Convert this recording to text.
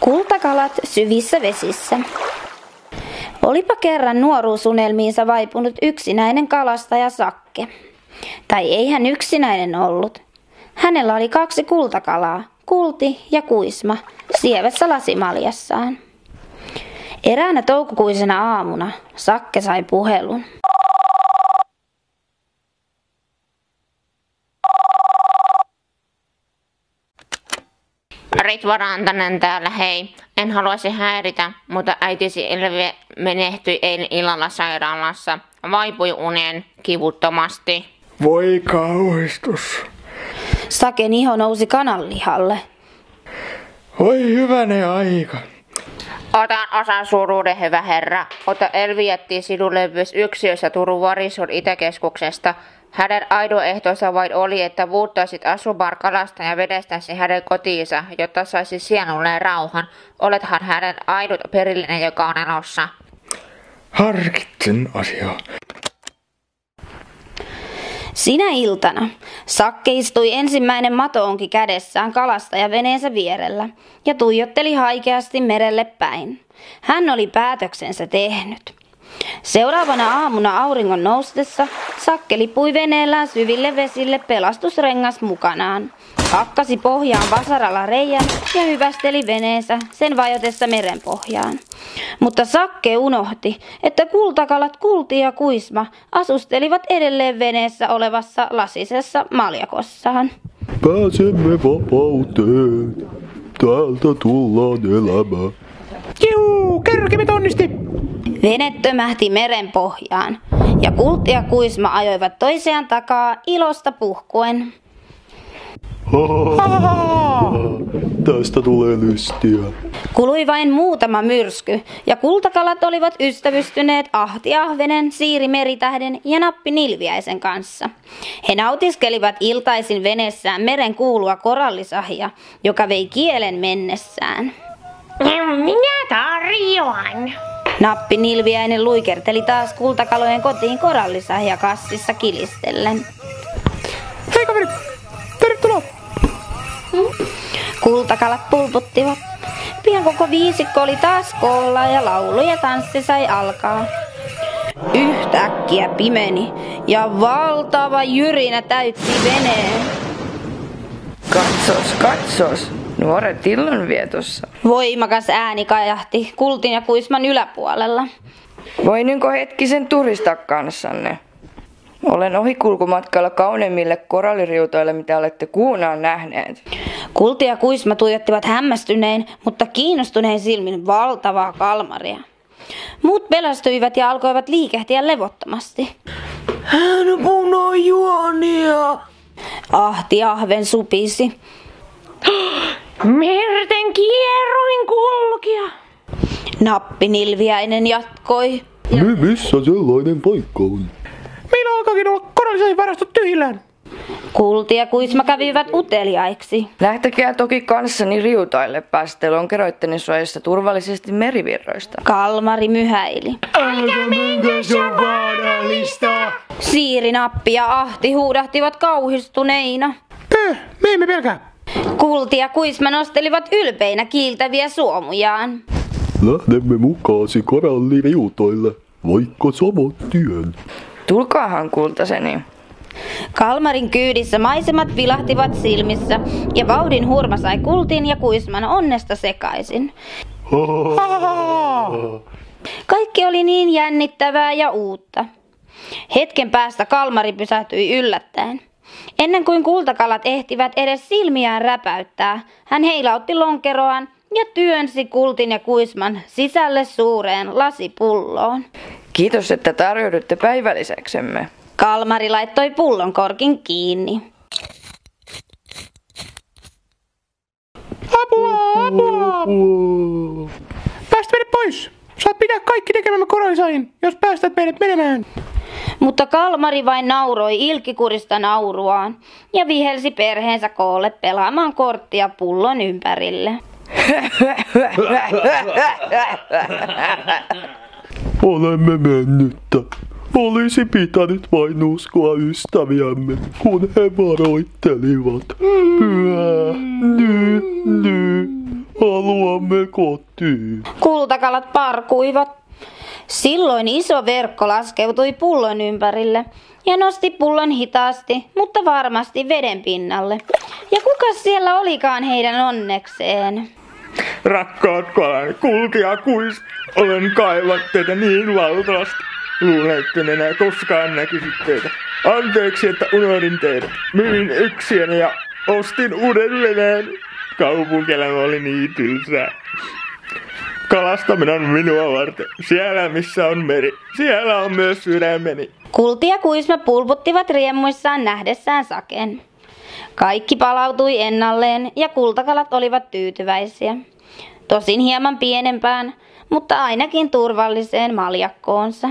Kultakalat syvissä vesissä. Olipa kerran nuoruusunelmiinsa vaipunut yksinäinen kalastaja Sakke. Tai ei hän yksinäinen ollut. Hänellä oli 2 kultakalaa, Kulti ja Kuisma, sievässä lasimaljassaan. Eräänä toukokuisena aamuna Sakke sai puhelun. Ritva Rantanen täällä, hei. En haluaisi häiritä, mutta äitisi Elve menehtyi eilen illalla sairaalassa. Vaipui uneen kivuttomasti. Voi kauhistus. Saken iho nousi kananlihalle. Voi hyvänen aika. Otan osan suruuden, hyvä herra. Ota Elvi jätti sinulle myös yksiössä Turun Varisun Itäkeskuksesta. Hänen aidoehtonsa vain oli, että muuttaisit asumaan kalasta ja vedestäsi hänen kotiinsa, jotta saisi sielulleen rauhan. Olethan hänen ainut perillinen, joka on elossa. Harkitsen asiaa. Sinä iltana Sakke istui ensimmäinen matoonki kädessään kalastajaveneensä vierellä ja tuijotteli haikeasti merelle päin. Hän oli päätöksensä tehnyt. Seuraavana aamuna auringon noustessa Sakke lipui veneellään syville vesille pelastusrengas mukanaan. Hakkasi pohjaan vasaralla reijän ja hyvästeli veneensä sen vajotessa merenpohjaan. Mutta Sakke unohti, että kultakalat Kulti ja Kuisma asustelivat edelleen veneessä olevassa lasisessa maljakossaan. Pääsemme vapauteen. Täältä tullaan elämään. Juu, kerrokin onnisti. Vene tömähti meren pohjaan ja Kulti ja Kuisma ajoivat toisiaan takaa ilosta puhkuen. Tästä tulee lystiä. Kului vain muutama myrsky ja kultakalat olivat ystävystyneet Ahti Ahvenen, Siiri Meritähden ja Nappi Nilviäisen kanssa. He nautiskelivat iltaisin veneessään meren kuulua korallisahia, joka vei kielen mennessään. Minä tarjoan. Nappi Nilviäinen luikerteli taas kultakalojen kotiin korallisahia kassissa kilistellen. Hei kaveri, tervetuloa. Kultakalat pulputtivat. Pian koko viisikko oli taas koolla ja laulu ja tanssi sai alkaa. Yhtäkkiä pimeni ja valtava jyrinä täytti veneen. Katsos, nuoret illanvietossa. Voimakas ääni kajahti Kultin ja Kuisman yläpuolella. Voinko hetkisen turistaa kanssanne? Olen ohikulkumatkalla kauneimmille koralliriutoille, mitä olette kuunaan nähneet. Kulti ja Kuisma tuijottivat hämmästyneen, mutta kiinnostunein silmin valtavaa kalmaria. Muut pelästyivät ja alkoivat liikehtiä levottomasti. Hän punoi juonia. Ahti Ahven supisi. Merten kierroin kulkija. Nappi Nilviäinen jatkoi. Missä sellainen paikka on? Meillä alkaakin olla korallisahin varastot tyhjillään. Kulti ja Kuisma kävivät uteliaiksi. Lähtekää toki kanssani riutoille, pääsette lonkeroittenne suojassa turvallisesti merivirroista. Kalmari myhäili. Älkää menkö, se on vaarallista. Siiri, Nappi ja Ahti huudahtivat kauhistuneina. Me emme pelkää. Kulti ja Kuisma nostelivat ylpeinä kiiltäviä suomujaan. Lähdemme mukaasi koralliriutoille, vaikka saman tien. Tulkaahan kultaseni. Kalmarin kyydissä maisemat vilahtivat silmissä ja vauhdin hurma sai Kultin ja Kuisman onnesta sekaisin. Kaikki oli niin jännittävää ja uutta. Hetken päästä Kalmari pysähtyi yllättäen. Ennen kuin kultakalat ehtivät edes silmiään räpäyttää, hän heilautti lonkeroaan ja työnsi Kultin ja Kuisman sisälle suureen lasipulloon. Kiitos, että tarjoudutte päivälliseksemme. Kalmari laittoi pullon korkin kiinni. Apua! Päästä meidät pois. Saat pitää kaikki tekemämme korallisahin, jos päästät meidät menemään. Mutta Kalmari vain nauroi ilkikurista nauruaan ja vihelsi perheensä koolle pelaamaan korttia pullon ympärille. Olemme mennyttä. Olisi pitänyt vain uskoa ystäviämme, kun he varoittelivat. Haluamme kotiin. Kultakalat parkuivat. Silloin iso verkko laskeutui pullon ympärille ja nosti pullon hitaasti, mutta varmasti veden pinnalle. Ja kuka siellä olikaan heidän onnekseen? Rakkaat kalat, Kulti ja Kuis, olen kaivannut teitä niin valtavasti. Luulen, että en enää koskaan näkisi teitä. Anteeksi, että unohdin teidät. Myin yksiön ja ostin uuden veneen. Kaupunkielämä oli niin tylsää. Kalastaminen on minua varten. Siellä missä on meri, siellä on myös sydämeni. Kulti ja Kuisma pulputtivat riemuissaan nähdessään Saken. Kaikki palautui ennalleen ja kultakalat olivat tyytyväisiä. Tosin hieman pienempään, mutta ainakin turvalliseen maljakkoonsa.